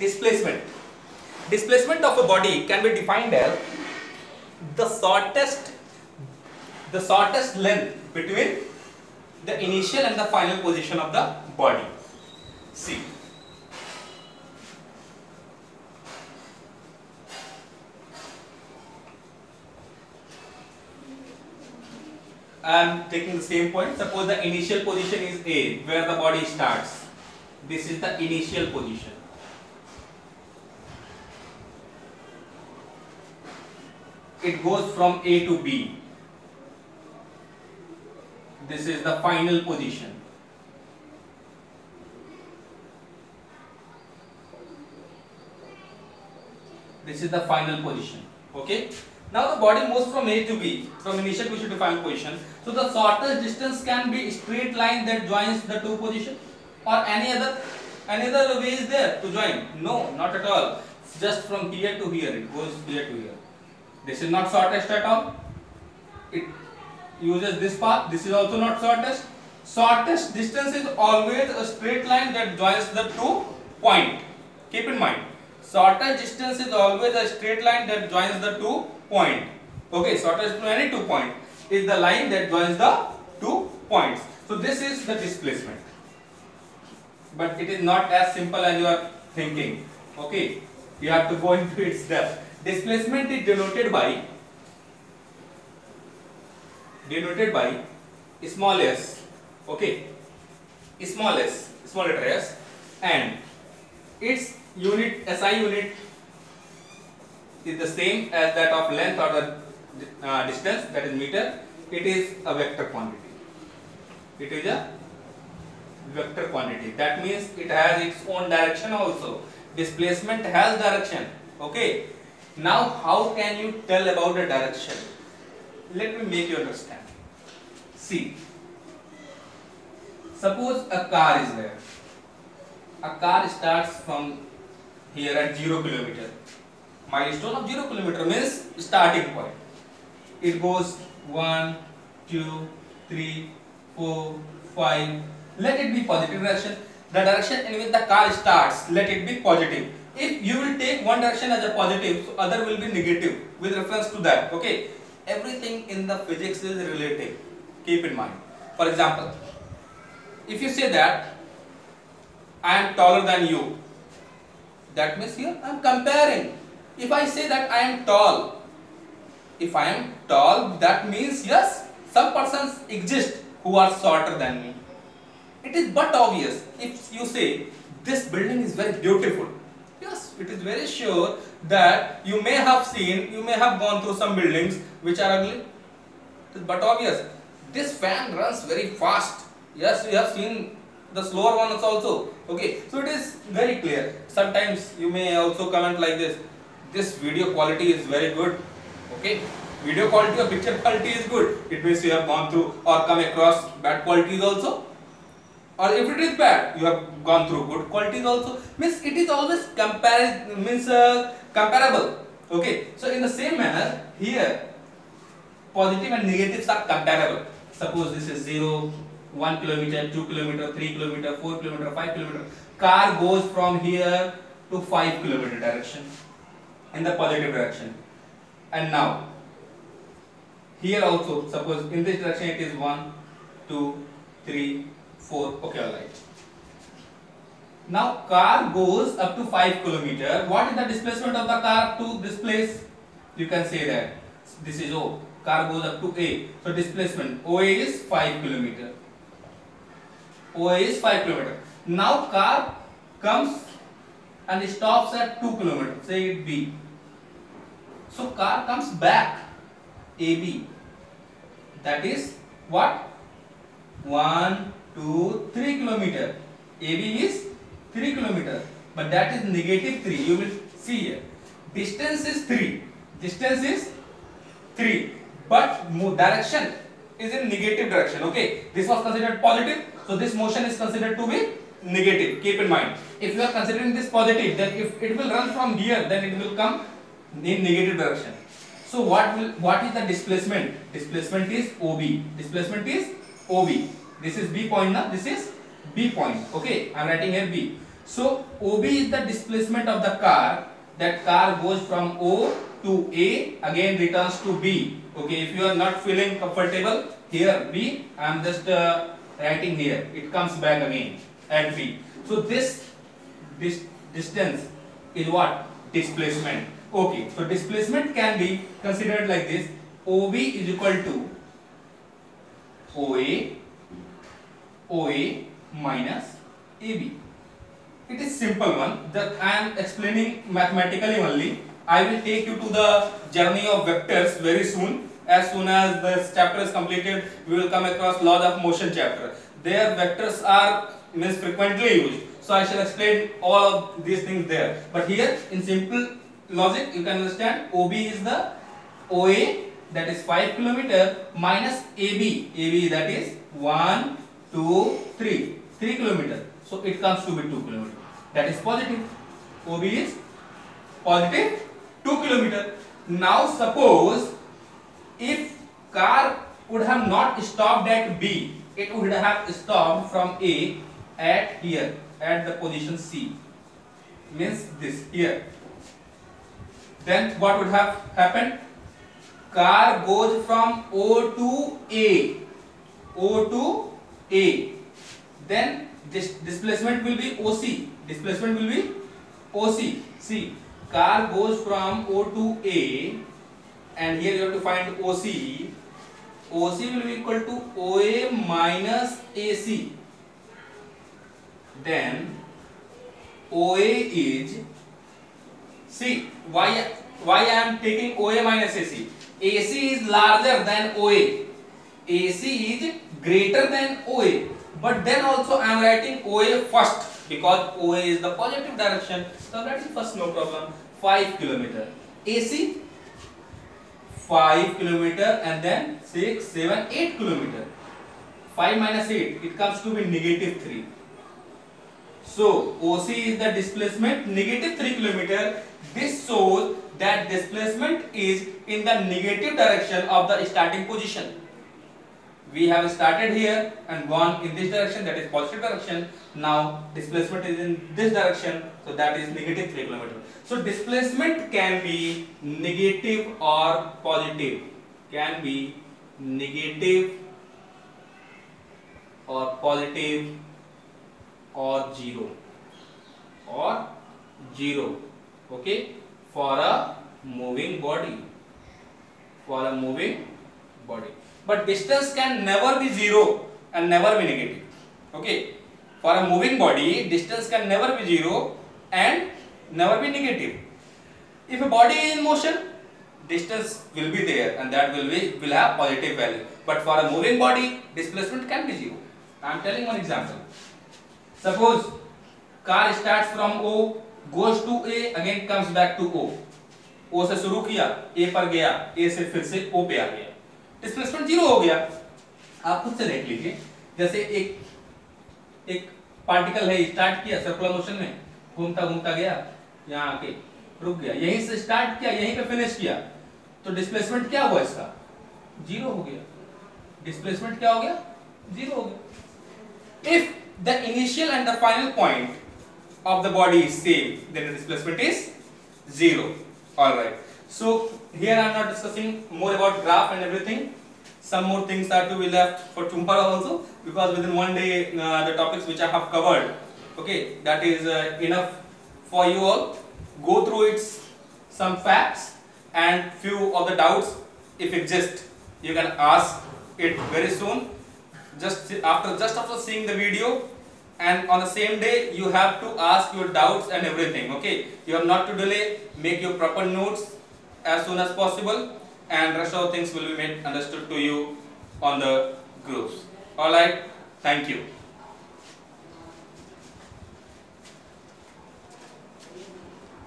Displacement. Displacement of a body can be defined as the shortest length between the initial and the final position of the body. See, I am taking the same point. Suppose the initial position is A, where the body starts. This is the initial position. It goes from A to B. This is the final position. This is the final position. Okay. Now the body moves from A to B, from initial position to final position. So the shortest distance can be straight line that joins the two positions, or any other way is there to join? No, not at all. It's just from here to here. It goes here to here. This is not shortest at all. It uses this path. This is also not shortest. Shortest distance is always a straight line that joins the two points. Keep in mind, shortest distance is always a straight line that joins the two points. Okay, shortest to any 2 points is the line that joins the 2 points. So this is the displacement. But it is not as simple as you are thinking. Okay, you have to go into its depth. Displacement is denoted by small s. Okay, small letter s, and its unit, SI unit, is the same as that of length or the distance, that is meter. It is a vector quantity. It is a vector quantity. That means it has its own direction also. Displacement has direction. Okay. Now how can you tell about the direction? Let me make you understand. See, suppose a car is there. A car starts from here at 0 kilometer. Milestone of 0 kilometer means starting point. It goes 1, 2, 3, 4, 5. Let it be positive direction. The direction in which the car starts, let it be positive. If you will take one direction as a positive, so other will be negative with reference to that. Okay. Everything in the physics is relative. Keep in mind. For example, if you say that I am taller than you, that means here I am comparing. If I say that I am tall, that means yes, some persons exist who are shorter than me. It is but obvious. If you say this building is very beautiful, yes, it is very sure that you may have gone through some buildings which are ugly. It is but obvious. This fan runs very fast. Yes, you have seen the slower ones also. Okay, so it is very clear. Sometimes you may also comment like this: this video quality is very good. Okay, video quality or picture quality is good. It means you have gone through or come across bad qualities also. Or if it is bad, you have gone through good qualities also. Means it is always comparable. Okay, so in the same manner here, positive and negatives are comparable. Suppose this is 0, 1 kilometer, 2 kilometer, 3 kilometer, 4 kilometer, 5 kilometer. Car goes from here to 5 kilometer direction in the positive direction. And now here also, suppose in this direction it is 1, 2, 3, 4. Okay, alright. Now car goes up to 5 kilometer. What is the displacement of the car to this place? You can say that this is O. Car goes up to A. So displacement OA is 5 kilometer. OA is 5 kilometer. Now car comes and stops at 2 kilometer. Say it B. So car comes back AB. That is what? 1, 2, 3 kilometer. AB is 3 kilometer. But that is negative 3. You will see here. Distance is 3. Distance is 3. But direction is in negative direction. Okay. This was considered positive. So this motion is considered to be negative. Keep in mind. If you are considering this positive, then if it will run from here, then it will come in negative direction. So what is the displacement? Displacement is OB. Displacement is OB. This is B point now. This is B point. Okay. I am writing here B. So OB is the displacement of the car. That car goes from O to A, again returns to B. Okay, if you are not feeling comfortable here B, I am just writing here. It comes back again at B. So this distance is what? Displacement. Okay, so displacement can be considered like this. OB is equal to OA minus AB. It is simple one that I am explaining mathematically only. I will take you to the journey of vectors very soon. As soon as this chapter is completed, we will come across laws of motion chapter. There vectors are frequently used. So I shall explain all of these things there. But here in simple logic you can understand OB is the OA, that is 5 km, minus AB. AB that is 1, 2, 3. 3 km. So it comes to be 2 km. That is positive. OB is positive 2 km. Now suppose if car would have not stopped at B, it would have stopped from A at here, at the position C, means this here. Then what would have happened? Car goes from O to A. O to A. Then this displacement will be OC. Displacement will be OC. See, car goes from O to A, and here you have to find OC. OC will be equal to OA minus AC. Then OA is, see why I am taking OA minus AC. AC is larger than OA. AC is greater than OA. But then also I am writing OA first because OA is the positive direction. So I am writing first, no problem. 5 km. AC 5 km and then 6, 7, 8 km. 5 minus 8, it comes to be negative 3. So OC is the displacement negative 3 km. This shows that displacement is in the negative direction of the starting position. We have started here and gone in this direction, that is positive direction. Now displacement is in this direction, so that is negative 3 km. So displacement can be negative or positive. Can be negative or positive or 0 or 0. Okay, for a moving body. For a moving body. But distance can never be 0 and never be negative. Okay, for a moving body, distance can never be 0 and never be negative. If a body is in motion, distance will be there and that will have positive value. But for a moving body, displacement can be 0. I am telling one example. Suppose car starts from O, goes to A, again comes back to O. O से शुरू किया, A पर गया, A से फिर से O पे आ गया. डिस्प्लेसमेंट 0 हो गया. आप खुद से देख लीजिए. जैसे एक पार्टिकल है, स्टार्ट किया सर्कुलर मोशन में, घूमता घूमता गया, यहाँ आके रुक गया, यहीं से स्टार्ट किया, यहीं पे फिनिश किया, तो डिस्प्लेसमेंट क्या हुआ इसका? 0 हो गया. डिस्प्लेसमेंट क्या हो गया? 0 हो गया. If the initial and the final point of the body is same, then the displacement is 0. Alright. So here I am not discussing more about graph and everything. Some more things are to be left for tomorrow also, because within one day the topics which I have covered, okay, that is enough for you all. Go through its some facts and few of the doubts if exist. You can ask it very soon. Just after seeing the video, and on the same day you have to ask your doubts and everything. Okay, you have not to delay. Make your proper notes as soon as possible, and rest of things will be made understood to you on the groups. Alright, thank you.